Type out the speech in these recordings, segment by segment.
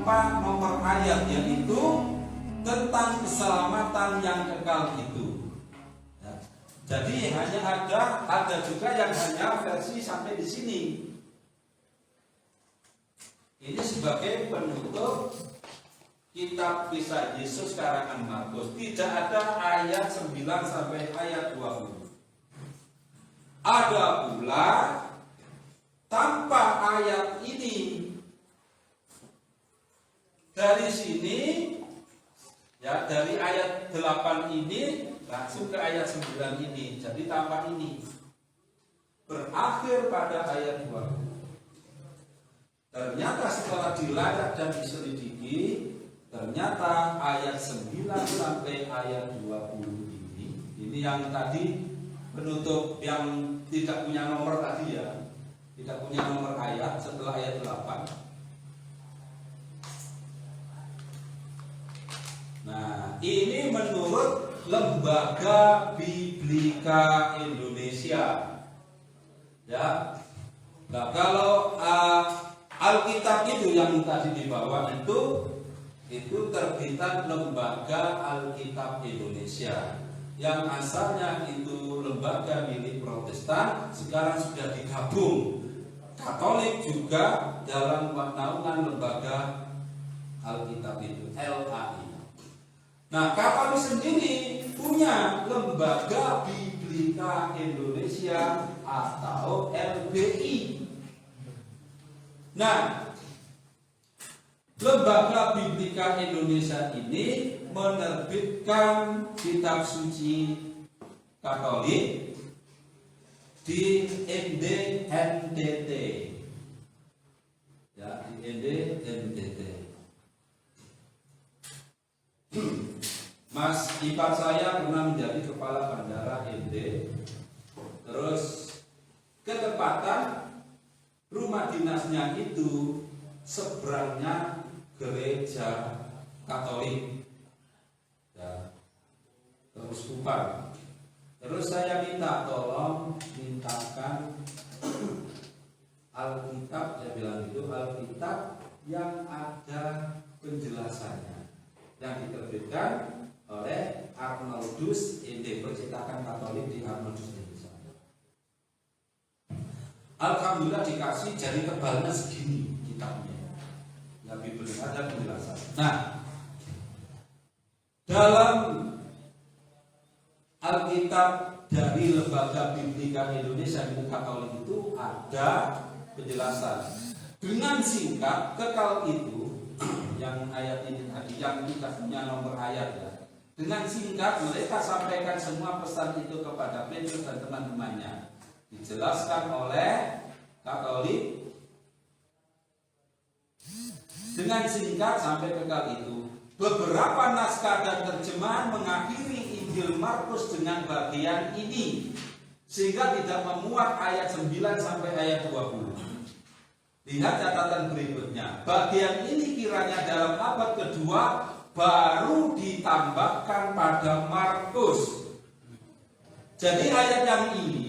tanpa nomor ayat, yaitu tentang keselamatan yang kekal itu. Ya. Jadi hanya ada juga yang hanya versi sampai di sini. Ini sebagai penutup kitab Kisah Yesus karangan Markus. Tidak ada ayat 9 sampai ayat 20. Ada pula tanpa ayat ini. Dari sini, ya, dari ayat 8 ini langsung ke ayat 9 ini. Jadi tanpa ini. Berakhir pada ayat 20. Ternyata setelah dilacak dan diselidiki, ternyata ayat 9 sampai ayat 20 ini yang tadi penutup yang tidak punya nomor tadi, ya, tidak punya nomor ayat setelah ayat 8. Nah, ini menurut Lembaga Biblika Indonesia. Ya. Nah, kalau Alkitab itu yang tadi dibawa itu terbitan Lembaga Alkitab Indonesia, yang asalnya itu lembaga milik Protestan, sekarang sudah digabung Katolik juga dalam naungan Lembaga Alkitab itu, LAI. Nah, Katolik sendiri punya Lembaga Biblika Indonesia atau LBI. Nah, Lembaga Biblika Indonesia ini menerbitkan kitab suci Katolik di NDNTT. Ya, di NDNTT. Mas ipar saya pernah menjadi kepala bandara ND. Terus ketepatan rumah dinasnya itu seberangnya gereja Katolik, ya, keuskupan. Terus saya minta tolong mintakan Alkitab, saya bilang itu Alkitab yang ada penjelasannya, yang diterbitkan oleh Arnoldus Inde, percetakan Katolik di Arnoldus Inde. Alhamdulillah dikasih, jadi tebalnya segini kitabnya. Ya, Bible ada penjelasan. Nah, dalam Alkitab dari Lembaga Biblika Indonesia milik Katolik itu ada penjelasan dengan singkat. Kekal itu yang ayat ini tadi, yang tidak punya nomor ayat, ya. Dengan singkat mereka sampaikan semua pesan itu kepada Petrus dan teman-temannya. Dijelaskan oleh Katolik dengan singkat sampai kekal itu. Beberapa naskah dan terjemahan mengakhiri Injil Markus dengan bagian ini, sehingga tidak memuat ayat 9 sampai ayat 20. Lihat catatan berikutnya. Bagian ini kiranya dalam abad kedua baru ditambahkan pada Markus. Jadi ayat yang ini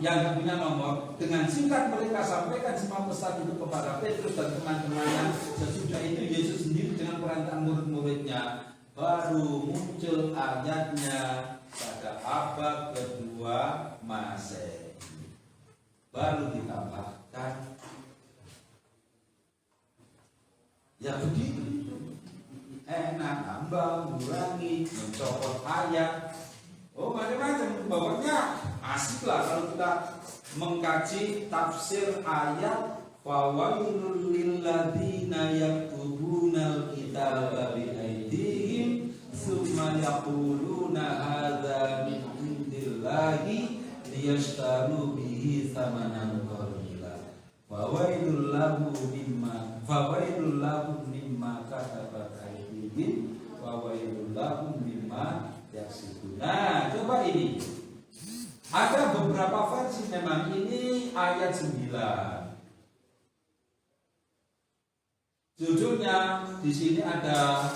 yang punya nomor, dengan singkat mereka sampaikan semua pesan itu kepada Petrus dan teman-temannya. Sesudah itu Yesus sendiri dengan perantara murid-muridnya baru muncul ayatnya pada abad kedua Masehi, baru ditambahkan. Ya begitu, enak nambah, mengurangi, mencopot ayat. Oh, macam-macam. Pokoknya asik lah kalau kita mengkaji tafsir ayat fawailul lilladzina yaktubunal kitaba bi aydihim tsumma yaquluna hadza min indillahi liyashtaru bihi tsamanan qalila fawailul lahum mimma katabat aydihim fawailul lahum mimma yaksibun. Nah, coba ini. Ada beberapa versi memang ini ayat 9. Judulnya di sini ada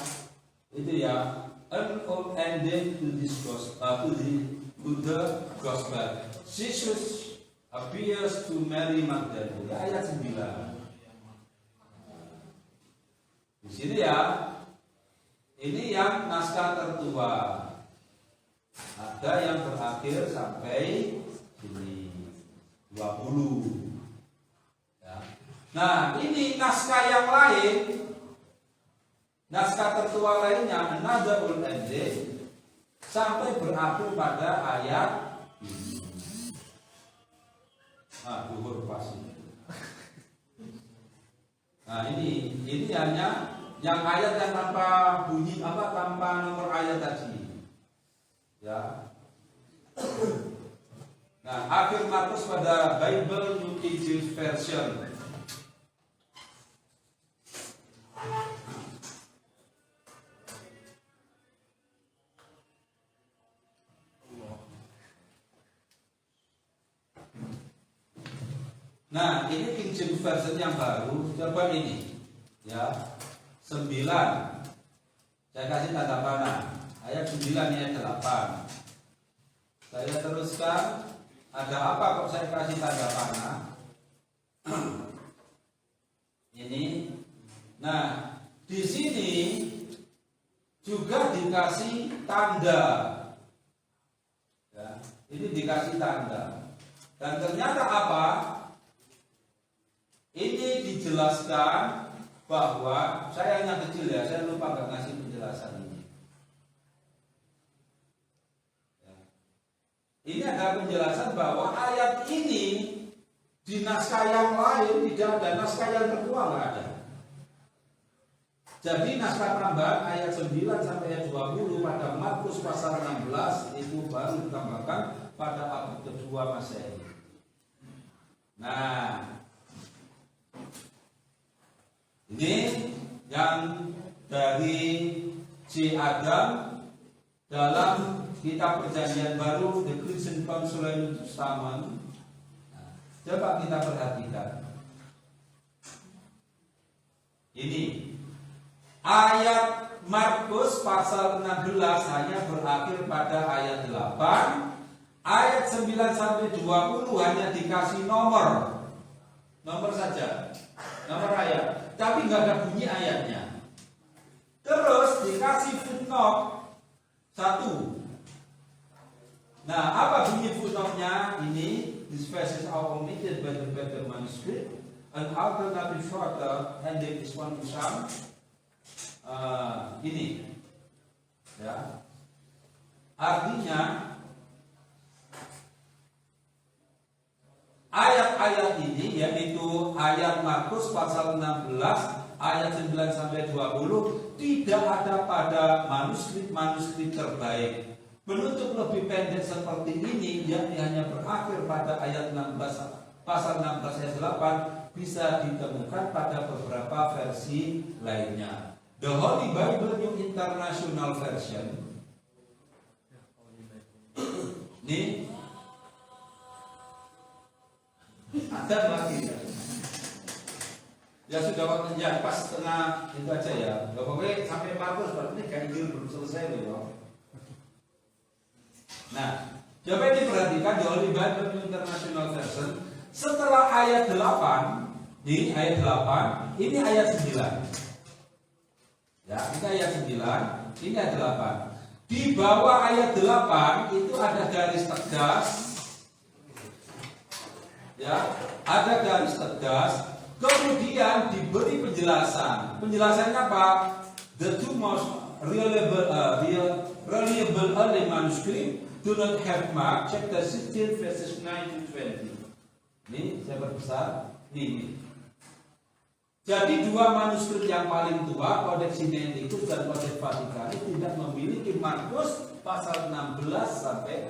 itu, ya, an old ending to this gospel, to the gospel. Jesus appears to Mary Magdalene. Ayat 9. sini ya. Ini yang naskah tertua. Ada yang berakhir sampai sini 20. Ya. Nah, ini naskah yang lain. Naskah tertua lainnya An-Nadaul Ending sampai berakhir pada ayat ini. Duhur pasti. Nah, ini hanya yang ayat yang tanpa bunyi tanpa nomor ayat tadi. Ya. Nah, akhir Markus pada Bible New King James Version. Nah, ini King James Version yang baru. Coba ini, ya 9. Saya kasih tanda panah. Ayat 9 ayat 8. Saya teruskan. Ada apa kok saya kasih tanda panah? Ini. Nah, di sini juga dikasih tanda. Ya, ini dikasih tanda. Dan ternyata apa? Ini dijelaskan bahwa saya hanya kecil ya, saya lupa nggak ngasih penjelasan ini. Ya. Ini ada penjelasan bahwa ayat ini di naskah yang lain tidak ada, naskah yang tertua nggak ada. Jadi naskah tambahan ayat 9 sampai ayat 20 pada Markus pasal 16 itu baru ditambahkan pada abad kedua Masehi. Nah, ini yang dari C. Adam dalam kitab Perjanjian Baru The Christian Council New Testament. Coba kita perhatikan. Ini ayat Markus pasal 16 hanya berakhir pada ayat 8. Ayat 9 sampai 20 hanya dikasih nomor saja, nomor ayat. Tapi nggak ada bunyi ayatnya. Terus dikasih footnote 1. Nah, apa bunyi footnote-nya? Ini these verses are omitted by the better manuscript. An alternative shorter ending is one to some. Ini, ya. Artinya ayat-ayat ini yaitu ayat Markus pasal 16 ayat 9 sampai 20 tidak ada pada manuskrip terbaik. Penutup lebih pendek seperti ini yang hanya berakhir pada ayat 16 pasal 16 ayat 8 bisa ditemukan pada beberapa versi lainnya. The Holy Bible New International Version. Ini ada lagi ya sudah waktunya pas setengah itu aja ya. Pokoknya sampai Markus berarti ganjil belum selesai loh. Nah, coba diperhatikan di Holy Bible International Version setelah ayat 8 di ayat 8 ini ayat 9. Ya, ini ayat 9, ini ayat 8. Di bawah ayat 8 itu ada garis tegas. Ya, ada garis tegas, kemudian diberi penjelasan. Penjelasannya apa? The two most reliable early manuscript do not have mark. Chapter 16 verses 9 to 20. Ini saya perbesar. Ini. Jadi dua manuskrip yang paling tua, Codex Sinaiticus dan Codex Vaticanus tidak memiliki Markus pasal 16 sampai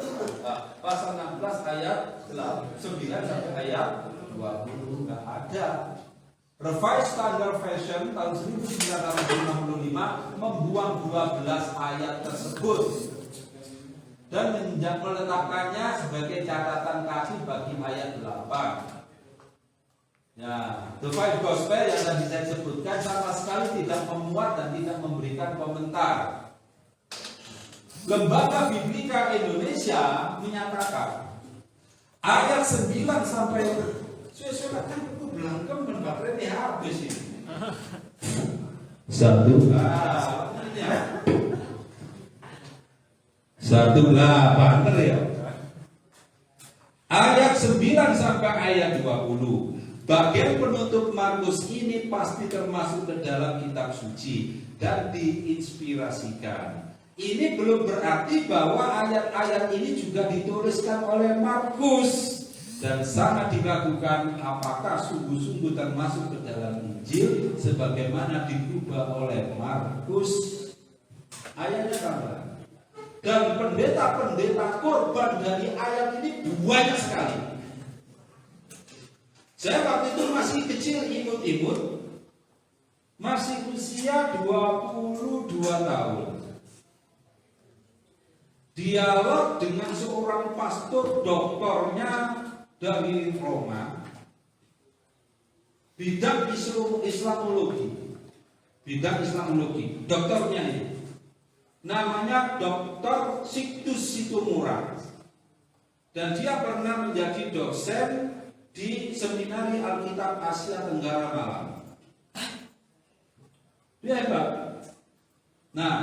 pasal 16 ayat 9 sampai ayat 20 nggak ada. Revised Standard Version tahun 1965 membuang 12 ayat tersebut dan meletakkannya sebagai catatan kaki bagi ayat 8. Ya, The Five Gospel yang tadi saya sebutkan sama sekali tidak memuat dan tidak memberikan komentar. Lembaga Biblika Indonesia menyatakan ayat 9 sampai sesuai kan itu belangkem dan baterai habis ini. 1 bener ya. Ayat 9 sampai ayat 20. Bagian penutup Markus ini pasti termasuk ke dalam kitab suci dan diinspirasikan. Ini belum berarti bahwa ayat-ayat ini juga dituliskan oleh Markus dan sangat diragukan apakah sungguh-sungguh termasuk ke dalam Injil sebagaimana diubah oleh Markus. Ayatnya tambah. Dan pendeta-pendeta korban dari ayat ini banyak sekali. Saya waktu itu masih kecil, imut-imut, masih usia 22 tahun. Dialog dengan seorang pastor doktornya dari Roma, bidang Islamologi, doktornya itu namanya Dr. Sictus Situmorang, dan dia pernah menjadi dosen di Seminari Alkitab Asia Tenggara Malang. Dia hebat. Nah,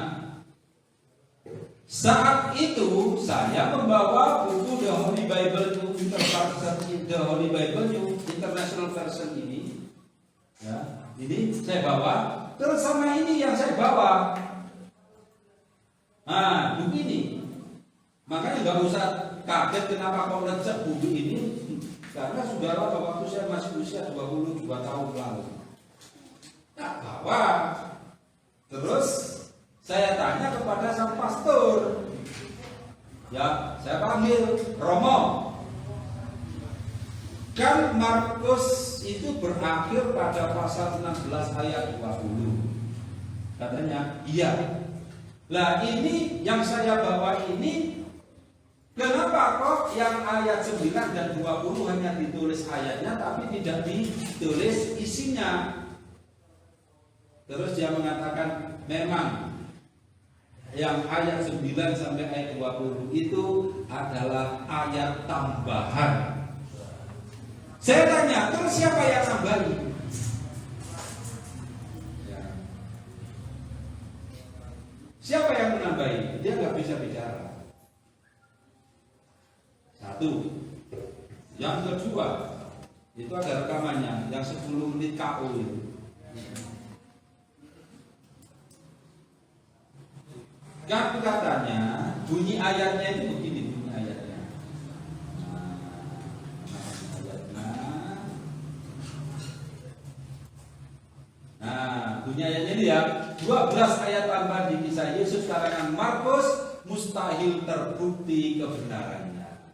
saat itu saya membawa buku The Holy Bible New International Version ini, ya, ini saya bawa. Terus sama ini yang saya bawa. Nah, buku ini. Makanya nggak usah kaget kenapa kau recep buku ini, karena saudara waktu saya masih usia 22 tahun lalu. Nah, bawa. Terus saya tanya kepada sang pastor. Ya, saya panggil Romo. Kan Markus itu berakhir pada pasal 16 ayat 20. Katanya, iya. Lah ini yang saya bawa ini, kenapa kok yang ayat 9 dan 20 hanya ditulis ayatnya tapi tidak ditulis isinya? Terus dia mengatakan, memang yang ayat 9 sampai ayat 20 itu adalah ayat tambahan. Saya tanya, terus siapa yang nambahin? Siapa yang menambahi? Dia nggak bisa bicara. Satu. Yang kedua, itu ada rekamannya yang 10 menit KO itu. Kan katanya bunyi ayatnya itu begini, bunyi ayatnya. Nah, bunyi ayatnya ini ya, 12 ayat tambahan di kisah Yesus karangan Markus mustahil terbukti kebenarannya.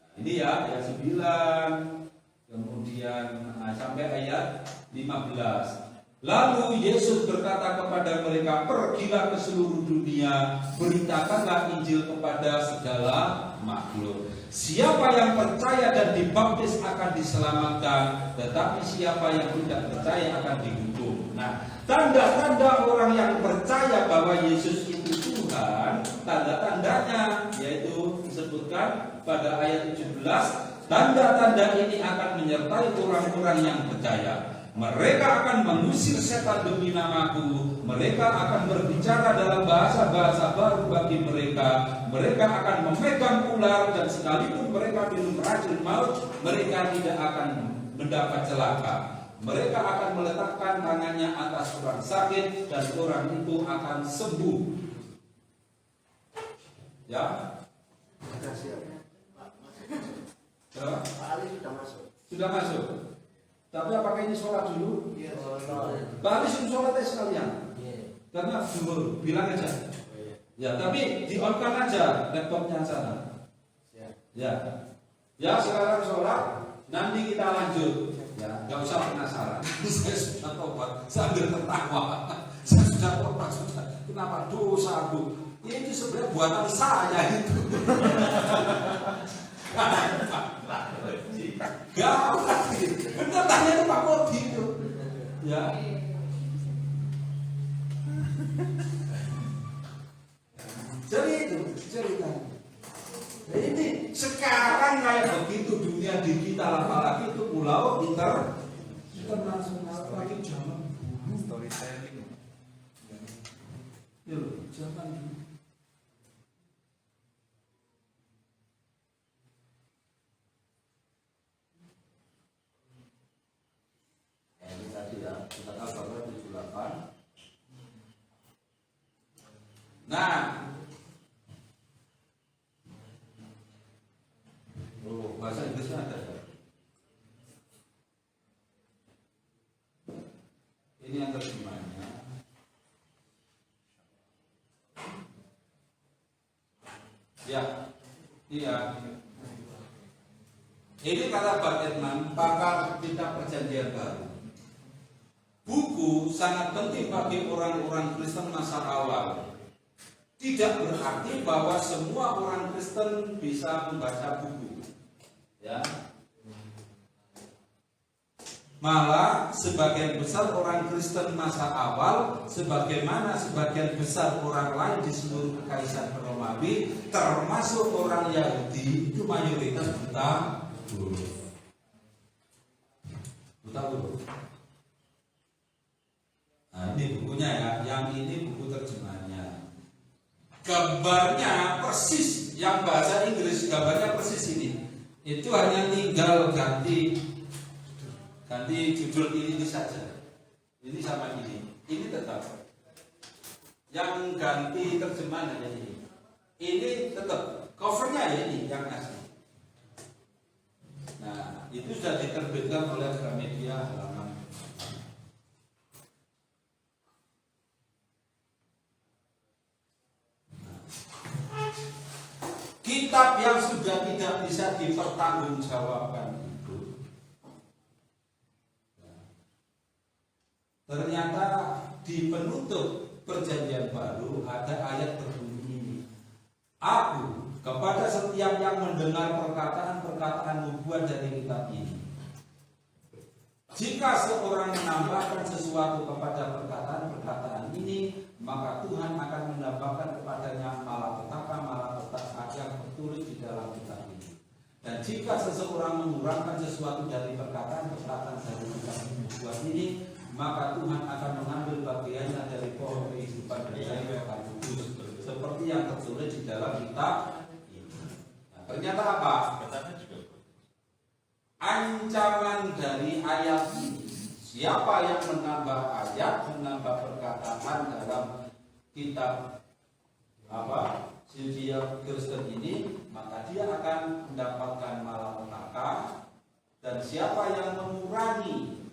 Nah, ini ya, ayat 9, kemudian sampai ayat 15. Lalu Yesus berkata kepada mereka, pergilah ke seluruh dunia, beritakanlah Injil kepada segala makhluk. Siapa yang percaya dan dibaptis akan diselamatkan, tetapi siapa yang tidak percaya akan dihukum. Nah, tanda-tanda orang yang percaya bahwa Yesus itu Tuhan, tanda-tandanya yaitu disebutkan pada ayat 17, tanda-tanda ini akan menyertai orang-orang yang percaya. Mereka akan mengusir setan demi namaku. Mereka akan berbicara dalam bahasa-bahasa baru bagi mereka. Mereka akan memegang ular, dan sekalipun mereka minum racun maut, mereka tidak akan mendapat celaka. Mereka akan meletakkan tangannya atas orang sakit, dan orang itu akan sembuh. Ya. Pak Ali sudah masuk. Sudah masuk. Tapi apakah ini sholat dulu? Iya, sholat. Berarti sholat sekalian. Karena dulu bilang aja. Ya, tapi di on kan aja laptopnya sana. Ya. Ya, sekarang sholat, nanti kita lanjut. Ya, nggak usah penasaran. Saya sudah tobat sambil tertawa. Saya sudah tobat sudah. Kenapa dosa Bu? Itu sebenarnya buatan saya itu. Gawat gitu. Bener tanya itu Pak Kodi itu. Ya. Jadi itu ceritanya. Nah, ini sekarang kayak begitu dunia digital, apalagi itu pulau internasional lagi zaman dulu Storytelling. Yuk, jangan. Ini tadi ya, kita Al-Baqarah 78. Nah, bahasa Inggrisnya ada ya? Ini yang terjemahnya. Ya, iya. Ini kata Batman, pakar kitab Perjanjian Baru. Buku sangat penting bagi orang-orang Kristen masa awal. Tidak berarti bahwa semua orang Kristen bisa membaca buku. Ya. Malah sebagian besar orang Kristen masa awal, sebagaimana sebagian besar orang lain di seluruh Kekaisaran Romawi, termasuk orang Yahudi, itu mayoritas buta huruf. Buta huruf. Nah, ini bukunya ya, yang ini buku terjemahannya. Gambarnya persis, yang bahasa Inggris gambarnya persis ini. Itu hanya tinggal ganti judul ini saja. Ini sama ini tetap. Yang ganti terjemahan hanya ini. Ini tetap. Covernya ya ini yang asli. Nah, itu sudah diterbitkan oleh Gramedia halaman. Kitab yang sudah tidak bisa dipertanggungjawabkan itu ternyata di penutup Perjanjian Baru ada ayat berbunyi ini. Aku kepada setiap yang mendengar perkataan-perkataan nubuat dari kitab ini, jika seorang menambahkan sesuatu kepada perkataan-perkataan ini, maka Tuhan akan menambahkan kepadanya malapetaka yang tertulis di dalam kitab ini. Dan jika seseorang mengurangkan sesuatu dari perkataan-perkataan dari kitab nubuat ini, maka Tuhan akan mengambil bagiannya dari pohon kehidupan dari Roh Kudus, seperti yang tertulis di dalam kitab ini. Nah, ternyata apa? Ancaman dari ayat ini, siapa yang menambah ayat, menambah perkataan dalam kitab Sintia Kristen ini, maka dia akan mendapatkan malapetaka. Dan siapa yang mengurangi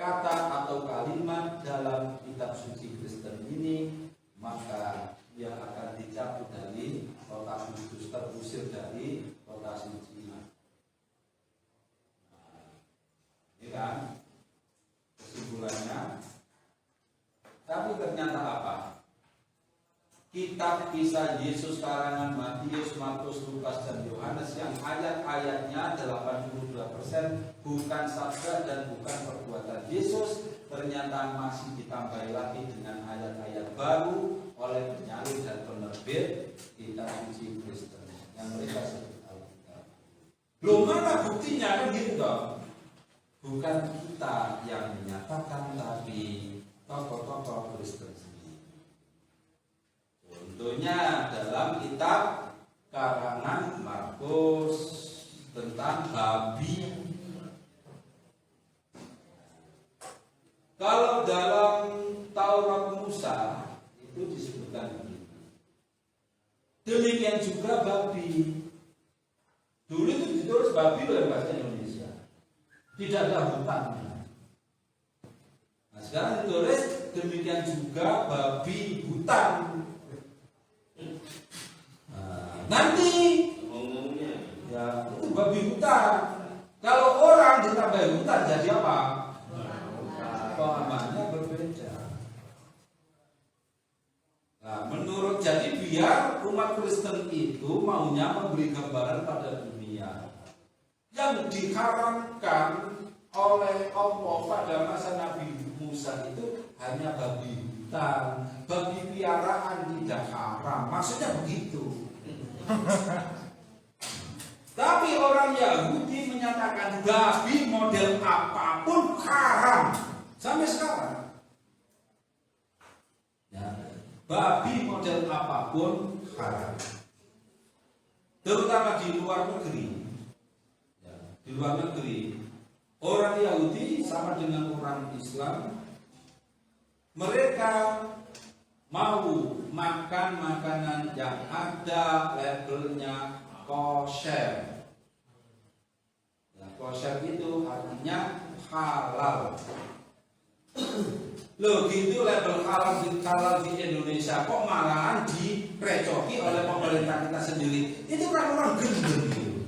kata atau kalimat dalam kitab suci Kristen ini, maka dia akan dicabut dari kota kudus, terusir dari kota suci. Ini kan kesimpulannya. Tapi ternyata apa? Kitab kisah Yesus karangan Matius, Markus, Lukas, dan Yohanes yang ayat-ayatnya 82% bukan sabda dan bukan perbuatan Yesus, ternyata masih ditambahi lagi dengan ayat-ayat baru oleh penyalin dan penerbit kitab suci Kristen yang mereka sebut Alkitab. Belum mana buktinya kan gitu dong? Bukan kita yang menyatakan, tapi tokoh-tokoh Kristen sendiri. Contohnya dalam kitab karangan Markus tentang babi. Kalau dalam Taurat Musa itu disebutkan begitu. Demikian juga babi. Dulu itu ditulis babi oleh bahasa Indonesia. Tidak ada hutannya. Nah, sekarang ditulis demikian juga babi hutan. Nanti ya itu babi hutan. Kalau orang ditambah hutan jadi apa? Pemahamannya berbeda. Nah, menurut jadi biar umat Kristen itu maunya memberi gambaran pada dunia yang diharamkan oleh Allah pada masa Nabi Musa itu hanya babi hutan, babi piaraan tidak haram. Maksudnya begitu. Tapi orang Yahudi menyatakan babi model apapun haram sampai sekarang. babi model apapun haram. Terutama di luar negeri. Ya, di luar negeri, orang Yahudi sama dengan orang Islam, mereka mau makan makanan yang ada labelnya kosher. Ya, kosher itu artinya halal. Loh gitu label halal di Indonesia kok malahan direcoki oleh pemerintah kita sendiri. Itu kan orang gendeng gitu.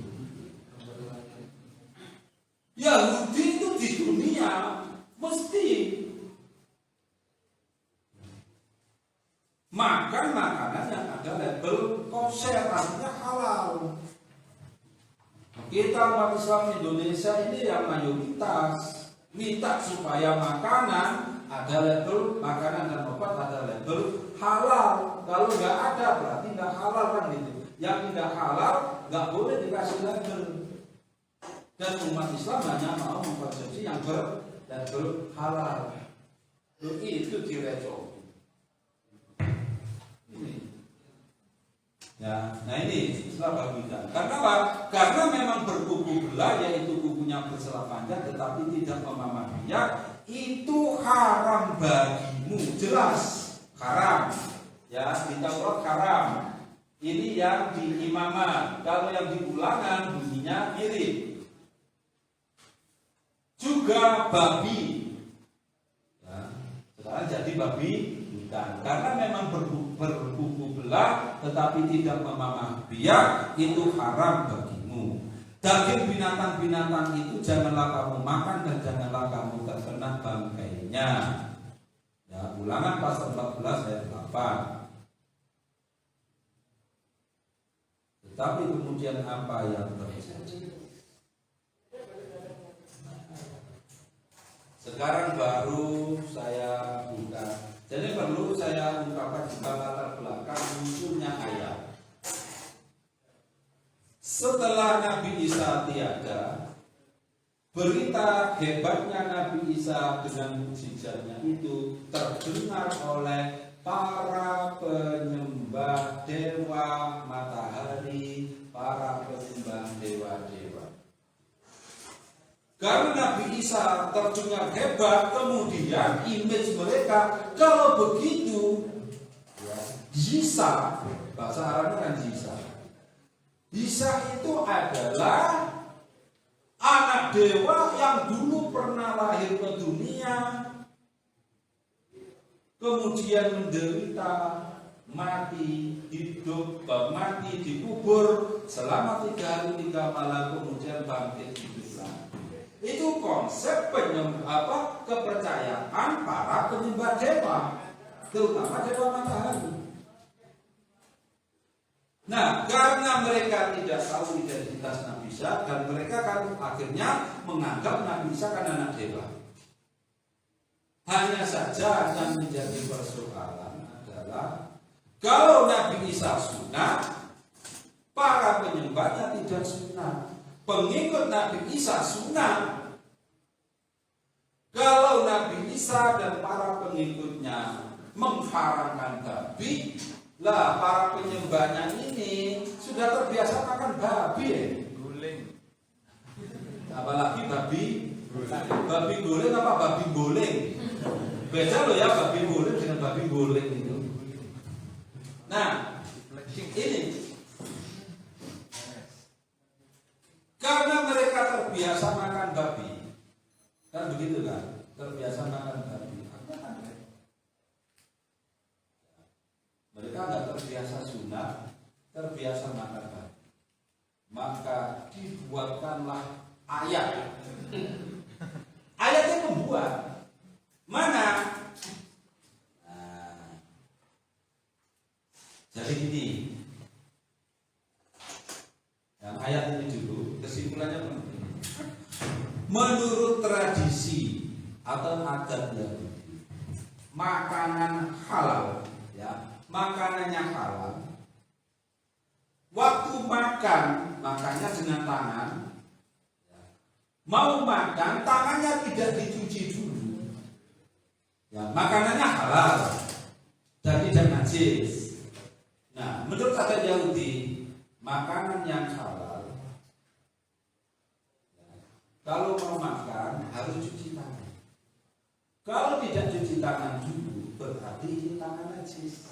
Yahudi itu di dunia mesti makan makanan yang ada label kosher, artinya halal. Kita umat Islam Indonesia ini yang mayoritas minta supaya makanan ada label makanan dan obat ada label halal. Kalau nggak ada berarti nggak halal kan gitu. Yang tidak halal nggak boleh dikasih label. Dan umat Islam hanya mau mengkonsumsi yang berlabel halal. Itu direcoki. Ya, nah ini setelah bagikan. Karena apa? Karena memang berkuku belah, yaitu kukunya berselah panjang, tetapi tidak memamah biak, itu haram bagimu, jelas haram. Ya, di Taurat haram. Ini yang di Imamah. Kalau yang di Ulangan bunyinya mirip. Juga babi. Ya, sekarang jadi babi. Karena memang berkuku belah tetapi tidak memamah biak, itu haram bagimu. Daging binatang-binatang itu janganlah kamu makan dan janganlah kamu terkena bangkainya. Ya, Ulangan pasal 14 ayat 8. Tetapi kemudian apa yang terjadi? Sekarang baru saya buka. Jadi perlu saya ungkapkan juga latar belakang munculnya ayat. Setelah Nabi Isa tiada, berita hebatnya Nabi Isa dengan mukjizatnya itu terdengar oleh para penyembah dewa matahari, para penyembah dewa-dewa. Karena Nabi Isa terdengar hebat, kemudian image mereka kalau begitu, Isa, bahasa Arabnya kan Isa. Isa itu adalah anak dewa yang dulu pernah lahir ke dunia, kemudian menderita, mati, hidup, mati, dikubur selama 3 hari 3 malam, kemudian bangkit hidup lagi. Itu konsep kepercayaan para penyembah dewa, terutama dewa matahari. Nah, karena mereka tidak tahu identitas Nabi Isa dan mereka kan akhirnya menganggap Nabi Isa kan anak dewa. Hanya saja yang menjadi persoalan adalah kalau Nabi Isa sunat, para penyembahnya tidak sunat. Pengikut Nabi Isa sunat. Kalau Nabi Isa dan para pengikutnya mengharamkan babi, lah para penyembahnya ini sudah terbiasa makan babi ya? Guling. Apalagi babi guling apa babi guling? Beda loh ya babi guling dengan babi guling itu. Nah, ini karena mereka terbiasa makan babi, kan begitu kan? Terbiasa makan babi. Mereka nggak terbiasa sunat, terbiasa makan babi. Maka dibuatkanlah ayat. Ayatnya membuat mana? Nah, jadi ini. Yang ayat ini dulu kesimpulannya penting. Menurut tradisi atau adat Yahudi, makanan halal, ya, makanannya halal. Waktu makan, makannya dengan tangan. Mau makan, tangannya tidak dicuci dulu. Ya, makanannya halal. dan tidak najis. Nah, menurut adat Yahudi, makanan yang halal, kalau mau makan harus cuci tangan. Kalau tidak cuci tangan dulu, berarti ini tangan najis.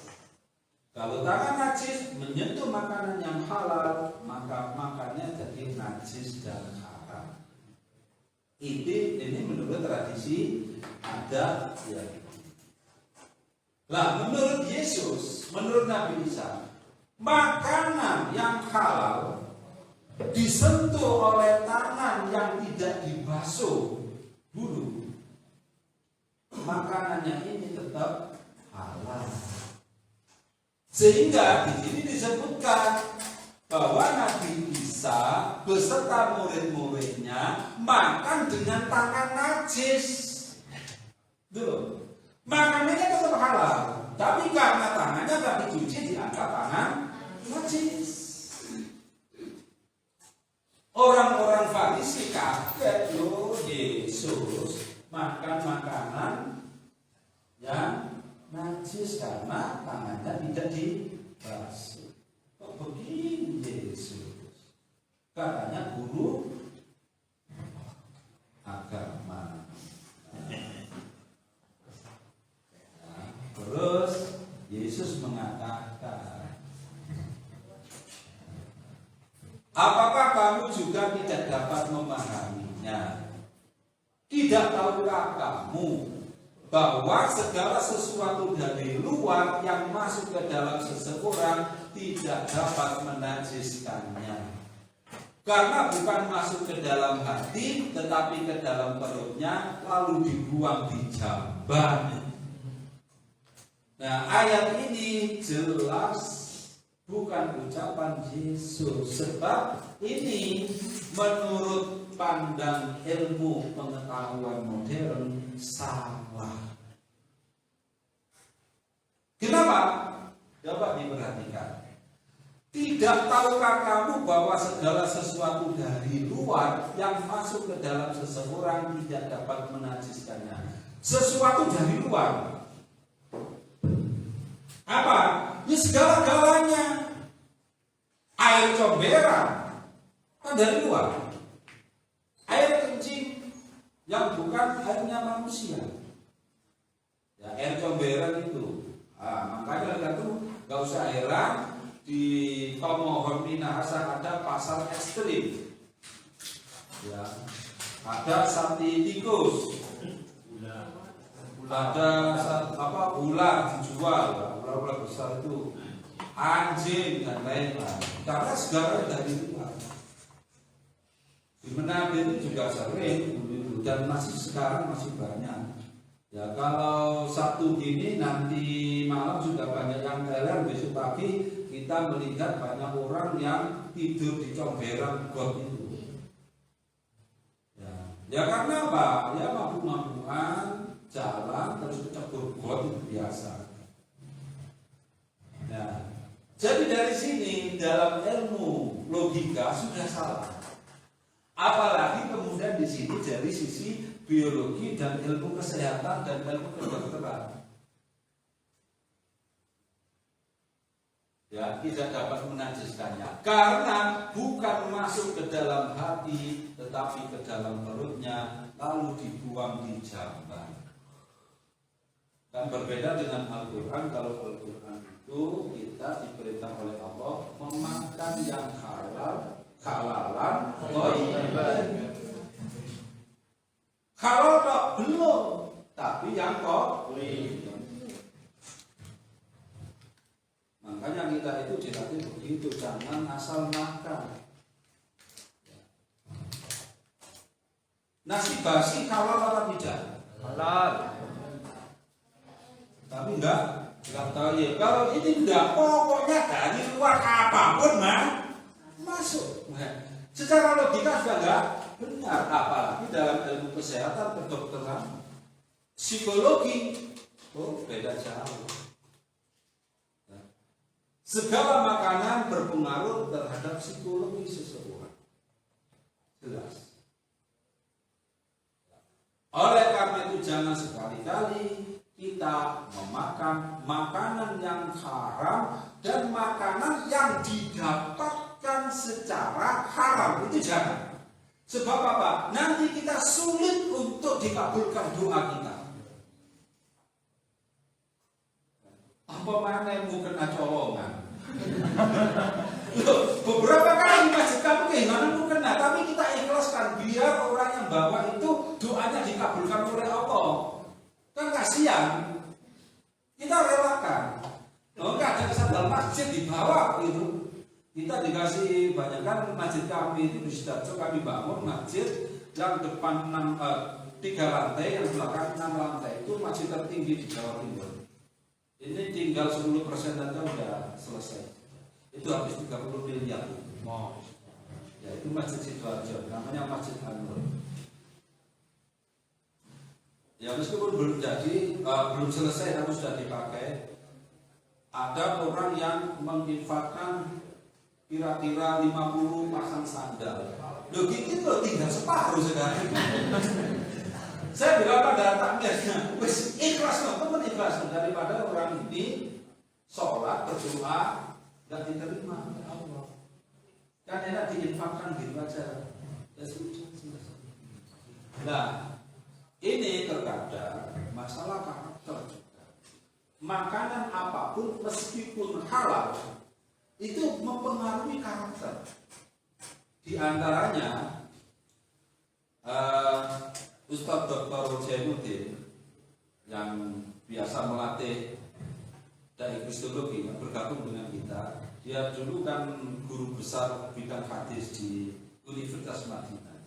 Kalau tangan najis menyentuh makanan yang halal, maka makannya jadi najis dan haram. Ini menurut tradisi adat Yahudi. Lah, menurut Yesus, menurut Nabi Isa, makanan yang halal disentuh oleh tangan yang tidak dibasuh dulu, makanannya ini tetap halal. Sehingga di sini disebutkan bahwa Nabi Isa beserta murid-muridnya makan dengan tangan najis. Dulu, makanannya tetap halal, tapi karena tangannya tidak dicuci dianggap tangan najis. Orang-orang Farisi kaget, loh, Yesus makan makanan yang najis karena tangannya tidak dibasuh. Kok begini Yesus? Katanya guru agama. Nah, terus Yesus mengatakan, apakah kamu juga tidak dapat memahaminya? Tidak tahukah kamu bahwa segala sesuatu dari luar yang masuk ke dalam seseorang tidak dapat menajiskannya? Karena bukan masuk ke dalam hati, tetapi ke dalam perutnya, lalu dibuang di jamban. Nah, ayat ini jelas bukan ucapan Yesus, sebab ini menurut pandang ilmu pengetahuan modern salah. Kenapa? Dapat diperhatikan. Tidak tahukah kamu bahwa segala sesuatu dari luar yang masuk ke dalam seseorang tidak dapat menajiskannya? Sesuatu dari luar. Apa? Ya segala-galanya. Air comberan kan dari luar. Air kencing yang bukan airnya manusia. Ya, air comberan itu. Makanya itu gak usah heran di pemohon Minahasa ada pasal ekstrim. Ya, ada sapi tikus. Ada ular dijual, ular besar itu, anjing dan lain-lain. Karena segala dari luar. Di Manado itu juga sering dulu dan masih sekarang masih banyak. Ya kalau Sabtu gini nanti malam juga banyak yang teler, besok pagi kita melihat banyak orang yang tidur di comberan got itu. Ya karena apa? Ya mabuk-mabukan, jalan terus kecebur got itu biasa. Nah, jadi dari sini dalam ilmu logika sudah salah. Apalagi kemudian di sini dari sisi biologi dan ilmu kesehatan dan ilmu kedokteran. Ya, tidak dapat menajiskannya karena bukan masuk ke dalam hati tetapi ke dalam perutnya lalu dibuang di jamban. Dan berbeda dengan Al-Quran. Kalau Al-Quran itu kita diperintah oleh Allah memakan yang halal, halalan, thayyiban. Halal kok belum, tapi yang kok. Makanya kita itu dilatih begitu, jangan asal makan. Nasi basi halal atau tidak? Halal. Tapi enggak tahu ya. Kalau ini enggak, pokoknya dari luar apapun masuk. Secara logika sudah enggak benar, apalagi dalam ilmu kesehatan, kedokteran, psikologi, beda jauh. Segala makanan berpengaruh terhadap psikologi seseorang, jelas. Oleh karena itu jangan sekali-kali kita memakan makanan yang haram dan makanan yang didapatkan secara haram, itu jangan. Sebab apa? Nanti kita sulit untuk dikabulkan doa kita. Apa mana mau kena colongan? Loh, beberapa kali masjid kamu kehilangan mukena, tapi kita ikhlaskan biar orang yang bawa itu doanya dikabulkan oleh Allah. Kan kasihan, kita relakan. Oh, enggak ada kesadaran masjid dibawa gitu. Kita dikasih banyak kan masjid kami itu di Sidoarjo, kami bangun masjid yang depan 3 lantai, yang belakang 6 lantai, itu masjid tertinggi di Jawa Timur. Ini tinggal 10% saja udah selesai. Itu habis 30 miliar. Ya itu masjid Sidoarjo, namanya Masjid An-Nur. Ya meskipun belum jadi, belum selesai tapi sudah dipakai. Ada orang yang menginfakkan kira-kira 50 pasang sandal. Loh gitu loh, tinggal separuh sekarang. Saya bilang pada takmirnya, wis ikhlas loh, teman ikhlas loh, daripada orang ini sholat berdoa nggak diterima oleh Allah. Kan enak diinfakkan gitu aja. Ya sudah. Nah, ini terkadang masalah karakter juga. Makanan apapun meskipun halal itu mempengaruhi karakter. Di antaranya Ustadz Dr. Jainuddin yang biasa melatih dari kristologi yang bergabung dengan kita. Dia dulu kan guru besar bidang hadis di Universitas Madinah.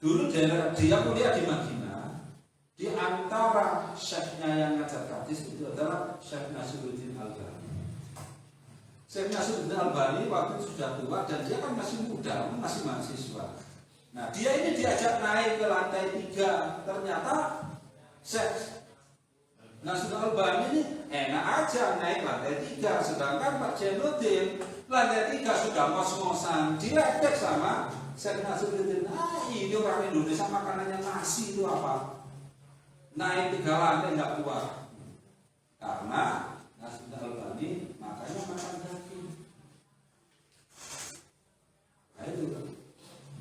Dulu dia kuliah di Madinah. Di antara syekhnya yang ngajar hadis itu adalah Syekh Nasiruddin Albani. Syekh Nasiruddin Albani waktu itu sudah tua dan dia kan masih muda, masih mahasiswa. Nah dia ini diajak naik ke lantai 3. Ternyata Syekh Nasiruddin Albani ini enak aja naik lantai 3. Sedangkan Pak Jainuddin lantai 3 sudah ngos-ngosan, diledek sama Syekh Nasiruddin. Ini orang Indonesia makanannya nasi itu apa? Naik 3 lantai nggak kuat. Karena Nasiruddin Albani makanya makan daging. Nah itu.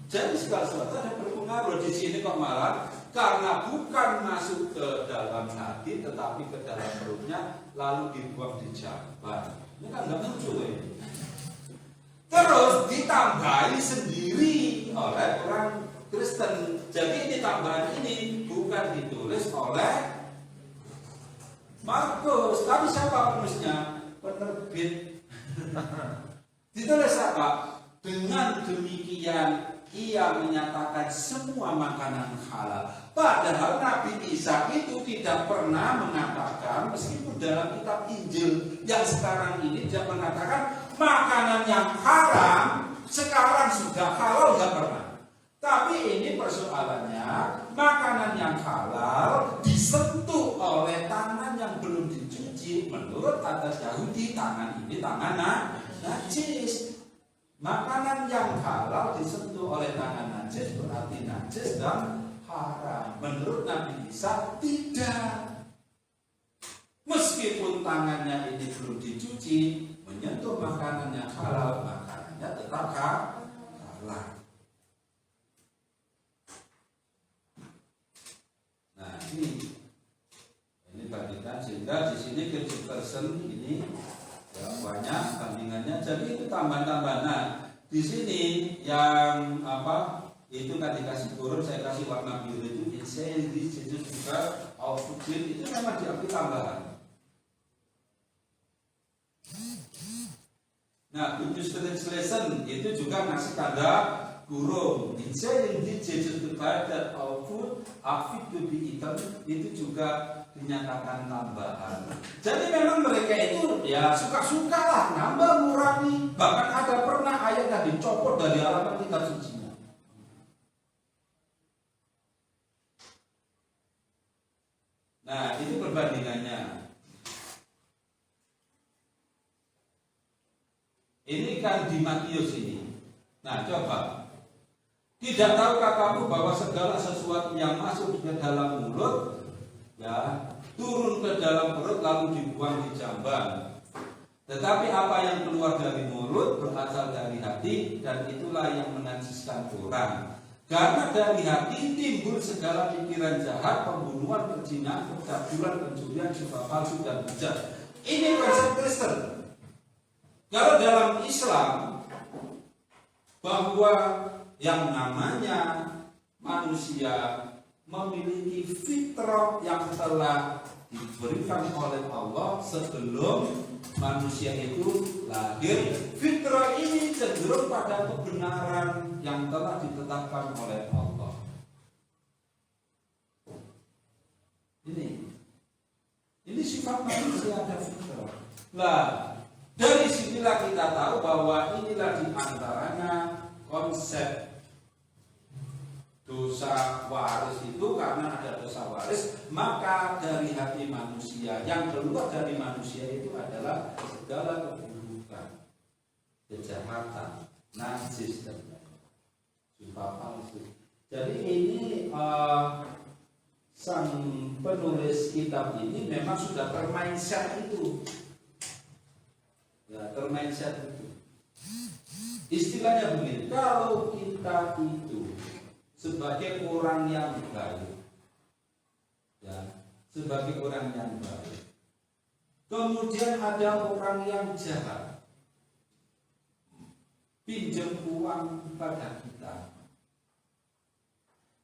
Jadi segala sesuatu ada berpengaruh. Di sini kok malah karena bukan masuk ke dalam hati tetapi ke dalam perutnya lalu dibuang di jamban. Ini kan nggak lucu ini. Terus ditambahi sendiri oleh orang Kristen. Jadi ini tambahan ini bukan ditulis oleh Markus, tapi siapa penulisnya? Penerbit. Ditulis apa? Dengan demikian ia menyatakan semua makanan halal. Padahal Nabi Isa itu tidak pernah mengatakan, meskipun dalam kitab Injil yang sekarang ini dia mengatakan makanan yang haram sekarang sudah halal, nggak pernah. Tapi ini persoalannya, makanan yang halal disentuh oleh tangan yang belum dicuci. Menurut adat Yahudi, tangan ini tangan najis. Makanan yang halal disentuh oleh tangan najis berarti najis dan haram. Menurut Nabi Isa tidak. Meskipun tangannya ini belum dicuci, menyentuh makanan yang halal, makanannya tetap halal. Nah ini bandingkan sehingga di sini Kirchbergen ini ya, banyak bandingannya. Jadi itu tambahan-tambahan. Nah di sini yang apa itu kan dikasih turun, saya kasih warna biru itu saya di situ juga output itu memang diambil tambahan. Nah, English translation itu juga ngasih tanda kurung. Saya di jenis kepada output afid to be eaten itu juga dinyatakan tambahan. Jadi memang mereka itu ya suka-suka lah nambah ngurangi. Bahkan ada pernah ayat yang dicopot dari halaman kitab sucinya. Nah, itu perbandingannya. Ini kan di Matius ini. Nah, coba. Tidak tahukah kamu bahwa segala sesuatu yang masuk ke dalam mulut ya turun ke dalam perut lalu dibuang di jamban. Tetapi apa yang keluar dari mulut berasal dari hati, dan itulah yang menajiskan orang. Karena dari hati timbul segala pikiran jahat, pembunuhan, perzinahan, pencabulan, pencurian, sumpah palsu, dan bejat. Ini konsep Kristen. Kalau dalam Islam, bahwa yang namanya manusia memiliki fitrah yang telah diberikan oleh Allah sebelum manusia itu lahir. Fitrah ini cenderung pada kebenaran yang telah ditetapkan oleh Allah. Ini sifat manusia, ada fitrah. Lah, dari sinilah kita tahu bahwa inilah diantaranya konsep dosa waris itu. Karena ada dosa waris, maka dari hati manusia yang keluar dari manusia itu adalah segala keburukan, kejahatan, najis, dan sumpah palsu. Jadi ini sang penulis kitab ini memang sudah termindset itu. Ya, termindset itu. Istilahnya begini, kalau kita itu sebagai orang yang baik, ya, sebagai orang yang baik, kemudian ada orang yang jahat pinjam uang pada kita,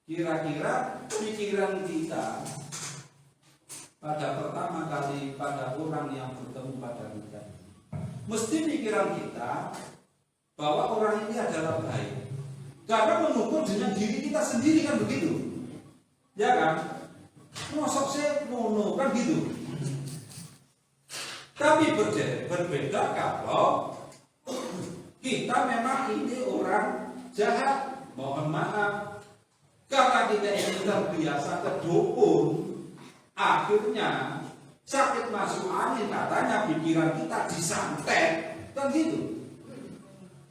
kira-kira pikiran kita pada pertama kali pada orang yang bertemu pada kita, mesti pikiran kita bahwa orang ini adalah baik. Karena mengukur dengan diri kita sendiri, kan begitu, ya kan? Mosok saya ngono, kan gitu. Tapi berbeda kalau kita memang ini orang jahat, mohon maaf, karena kita ini terbiasa ke dukun, akhirnya sakit masuk angin, katanya pikiran kita disantet, kan gitu.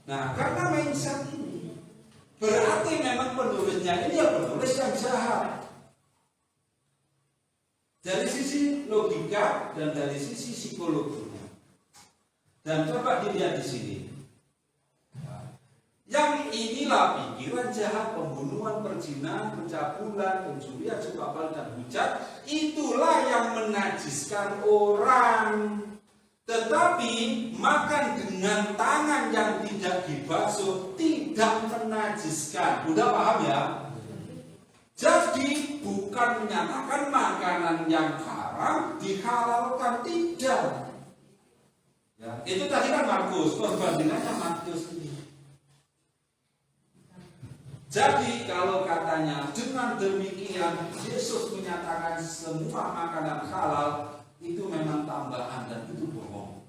Nah, karena mindset ini berarti memang penulisnya ini ya penulis yang jahat. Dari sisi logika dan dari sisi psikologinya. Dan coba dilihat di sini. Yang inilah pikiran jahat, pembunuhan, perzinahan, pencabulan, pencurian, sumpah palsu, dan hujat. Itulah yang menajiskan orang. Tetapi makan dengan tangan yang tidak dibasuh tidak menajiskan. Udah paham ya? Jadi bukan menyatakan makanan yang haram dihalalkan, tidak. Ya, itu tadi kan Markus, perbandingannya Markus ini. Jadi kalau katanya dengan demikian Yesus menyatakan semua makanan halal, itu memang tambahan dan itu bohong.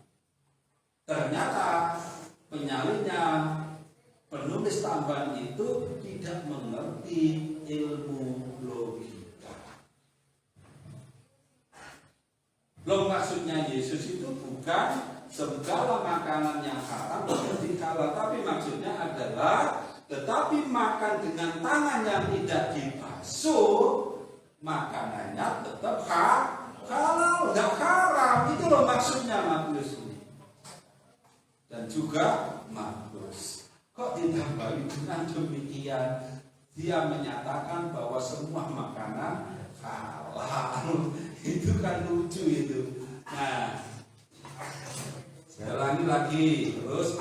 Ternyata penyalinya, penulis tambahan itu tidak mengerti ilmu logika. Loh, maksudnya Yesus itu bukan segala makanan yang haram menjadi halal, tapi maksudnya adalah tetapi makan dengan tangan yang tidak dibasuh, makanannya tetap halal, tidak haram. Itu loh maksudnya Markus ini. Dan juga Markus, kok ditambahi dengan demikian? Dia menyatakan bahwa semua makanan halal. Itu kan lucu itu. Nah, saya ulangi lagi terus.